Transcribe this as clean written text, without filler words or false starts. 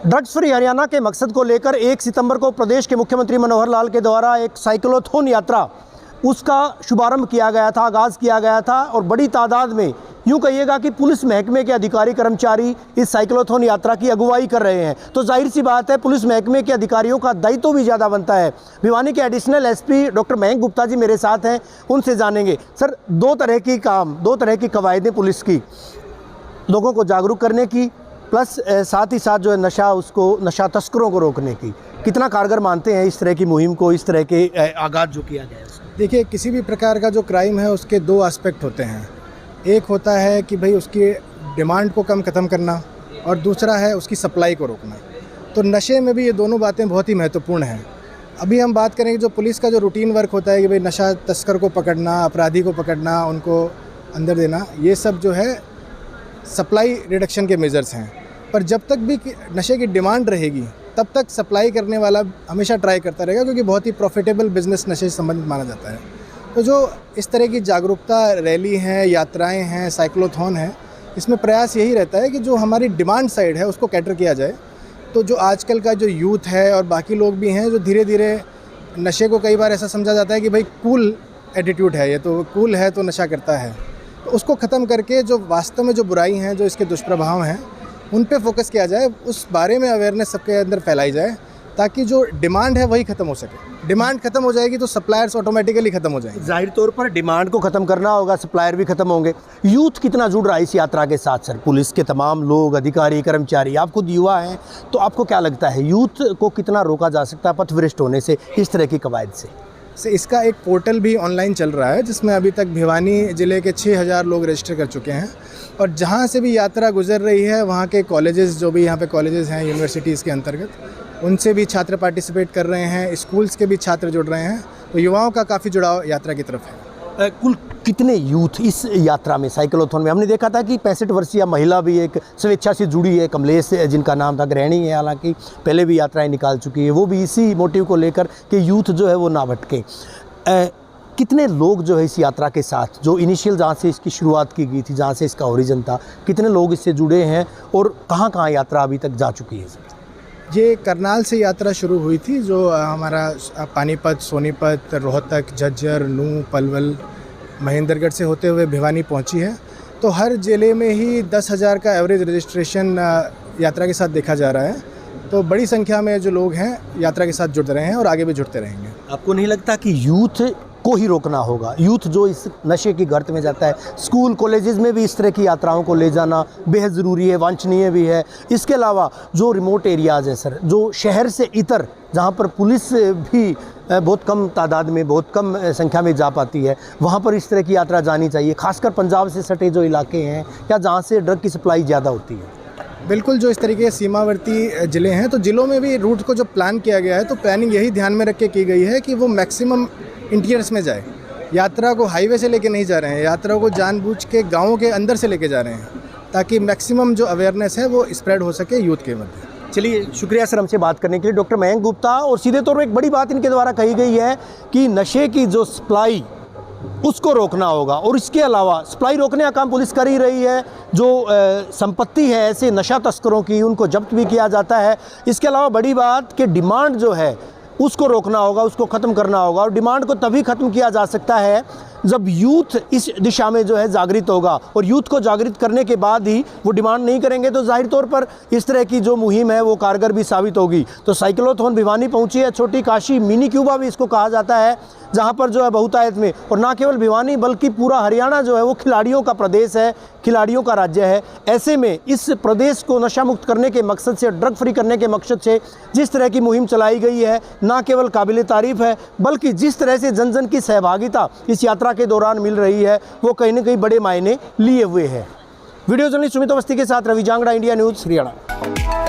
Drugs free Haryana के मकसद को लेकर 1 सितंबर को प्रदेश के मुख्यमंत्री मनोहर लाल के द्वारा एक साइक्लोथॉन यात्रा उसका शुभारंभ किया गया था, आगाज़ किया गया था और बड़ी तादाद में यूँ कहिएगा कि पुलिस महकमे के अधिकारी कर्मचारी इस साइक्लोथॉन यात्रा की अगुवाई कर रहे हैं। तो जाहिर सी बात है, पुलिस महकमे के अधिकारियों का दायित्व भी ज़्यादा बनता है। भिवानी के additional SP doctor Mayank Gupta ji मेरे साथ हैं, उनसे जानेंगे। सर, दो तरह की कवायदें पुलिस की, लोगों को जागरूक करने की प्लस साथ ही साथ जो है नशा तस्करों को रोकने की, कितना कारगर मानते हैं इस तरह की मुहिम को, इस तरह के आगाज़ जो किया गया है? देखिए, किसी भी प्रकार का जो क्राइम है उसके दो एस्पेक्ट होते हैं। एक होता है कि भाई उसकी डिमांड को ख़त्म करना और दूसरा है उसकी सप्लाई को रोकना। तो नशे में भी ये दोनों बातें बहुत ही महत्वपूर्ण हैं। अभी हम बात करेंगे जो पुलिस का जो रूटीन वर्क होता है कि भाई नशा तस्कर को पकड़ना, अपराधी को पकड़ना, उनको अंदर देना, ये सब जो है सप्लाई रिडक्शन के मेजर्स हैं। पर जब तक भी नशे की डिमांड रहेगी तब तक सप्लाई करने वाला हमेशा ट्राई करता रहेगा, क्योंकि बहुत ही प्रॉफिटेबल बिजनेस नशे से संबंधित माना जाता है। तो जो इस तरह की जागरूकता रैली हैं, यात्राएं हैं, साइक्लोथॉन है, इसमें प्रयास यही रहता है कि जो हमारी डिमांड साइड है उसको कैटर किया जाए। तो जो आजकल का जो यूथ है और बाकी लोग भी हैं जो धीरे धीरे नशे को कई बार ऐसा समझा जाता है कि भाई कूल एटीट्यूड है, ये तो कूल है तो नशा करता है, तो उसको ख़त्म करके जो वास्तव में जो बुराई हैं, जो इसके दुष्प्रभाव हैं, उन पे फोकस किया जाए, उस बारे में अवेयरनेस सबके अंदर फैलाई जाए, ताकि जो डिमांड है वही ख़त्म हो सके। डिमांड ख़त्म हो जाएगी तो सप्लायर्स ऑटोमेटिकली ख़त्म हो जाएंगे। जाहिर तौर पर डिमांड को ख़त्म करना होगा, सप्लायर भी ख़त्म होंगे। यूथ कितना जुड़ रहा है इस यात्रा के साथ? सर, पुलिस के तमाम लोग, अधिकारी, कर्मचारी, आप खुद युवा हैं, तो आपको क्या लगता है यूथ को कितना रोका जा सकता है पथभ्रष्ट होने से, इस तरह की कवायद से? इसका एक पोर्टल भी ऑनलाइन चल रहा है जिसमें अभी तक भिवानी ज़िले के 6000 लोग रजिस्टर कर चुके हैं। और जहाँ से भी यात्रा गुजर रही है वहाँ के कॉलेजेस, जो भी यहाँ पे कॉलेजेस हैं यूनिवर्सिटीज़ के अंतर्गत, उनसे भी छात्र पार्टिसिपेट कर रहे हैं, स्कूल्स के भी छात्र जुड़ रहे हैं। तो युवाओं का काफ़ी जुड़ाव यात्रा की तरफ है। कुल कितने यूथ इस यात्रा में, साइक्लोथॉन में? हमने देखा था कि 65 वर्षीय महिला भी एक स्वेच्छा से जुड़ी है, कमलेश जिनका नाम था, गृहिणी है, हालांकि पहले भी यात्राएं निकाल चुकी है, वो भी इसी मोटिव को लेकर कि यूथ जो है वो ना भटके। कितने लोग जो है इस यात्रा के साथ, जो इनिशियल जहाँ से इसकी शुरुआत की गई थी, जहाँ से इसका ओरिजिन था, कितने लोग इससे जुड़े हैं और कहाँ यात्रा अभी तक जा चुकी है? ये करनाल से यात्रा शुरू हुई थी, जो हमारा पानीपत, सोनीपत, रोहतक, झज्जर, नूंह, पलवल, महेंद्रगढ़ से होते हुए भिवानी पहुंची है। तो हर ज़िले में ही 10,000 का एवरेज रजिस्ट्रेशन यात्रा के साथ देखा जा रहा है। तो बड़ी संख्या में जो लोग हैं यात्रा के साथ जुड़ रहे हैं और आगे भी जुड़ते रहेंगे। आपको नहीं लगता कि यूथ को ही रोकना होगा? यूथ जो इस नशे की गर्त में जाता है, स्कूल कॉलेजेस में भी इस तरह की यात्राओं को ले जाना बेहद ज़रूरी है, वांछनीय भी है। इसके अलावा जो रिमोट एरियाज़ हैं सर, जो शहर से इतर, जहाँ पर पुलिस भी बहुत कम तादाद में, बहुत कम संख्या में जा पाती है, वहाँ पर इस तरह की यात्रा जानी चाहिए, खासकर पंजाब से सटे जो इलाके हैं या जहाँ से ड्रग की सप्लाई ज़्यादा होती है। बिल्कुल, जो इस तरीके के सीमावर्ती ज़िले हैं, तो ज़िलों में भी रूट को जो प्लान किया गया है, तो प्लानिंग यही ध्यान में रख के की गई है कि वो मैक्सिमम इंटीरियर्स में जाए। यात्रा को हाईवे से लेके नहीं जा रहे हैं, यात्रा को जानबूझ के गाँवों के अंदर से लेके जा रहे हैं, ताकि मैक्सिमम जो अवेयरनेस है वो स्प्रेड हो सके यूथ के मध्य। चलिए, शुक्रिया सर हमसे बात करने के लिए, डॉक्टर मयंक गुप्ता। और सीधे तौर पर एक बड़ी बात इनके द्वारा कही गई है कि नशे की जो सप्लाई उसको रोकना होगा, और इसके अलावा सप्लाई रोकने का काम पुलिस कर ही रही है। जो संपत्ति है ऐसे नशा तस्करों की, उनको जब्त भी किया जाता है। इसके अलावा बड़ी बात कि डिमांड जो है उसको रोकना होगा, उसको ख़त्म करना होगा। और डिमांड को तभी ख़त्म किया जा सकता है जब यूथ इस दिशा में जो है जागृत होगा, और यूथ को जागृत करने के बाद ही वो डिमांड नहीं करेंगे, तो जाहिर तौर पर इस तरह की जो मुहिम है वो कारगर भी साबित होगी। तो साइक्लोथॉन भिवानी पहुंची है, छोटी काशी, मिनी क्यूबा भी इसको कहा जाता है, जहां पर जो है बहुतायत में, और ना केवल भिवानी बल्कि पूरा हरियाणा जो है वो खिलाड़ियों का प्रदेश है, खिलाड़ियों का राज्य है। ऐसे में इस प्रदेश को नशा मुक्त करने के मकसद से, ड्रग फ्री करने के मकसद से जिस तरह की मुहिम चलाई गई है, ना केवल काबिल तारीफ़ है, बल्कि जिस तरह से जन जन की सहभागिता इस यात्रा के दौरान मिल रही है, वो कहीं ना कहीं बड़े मायने लिए हुए है। वीडियो जर्नलिस्ट सुमित अवस्थी के साथ रवि जांगड़ा, इंडिया न्यूज़, हरियाणा।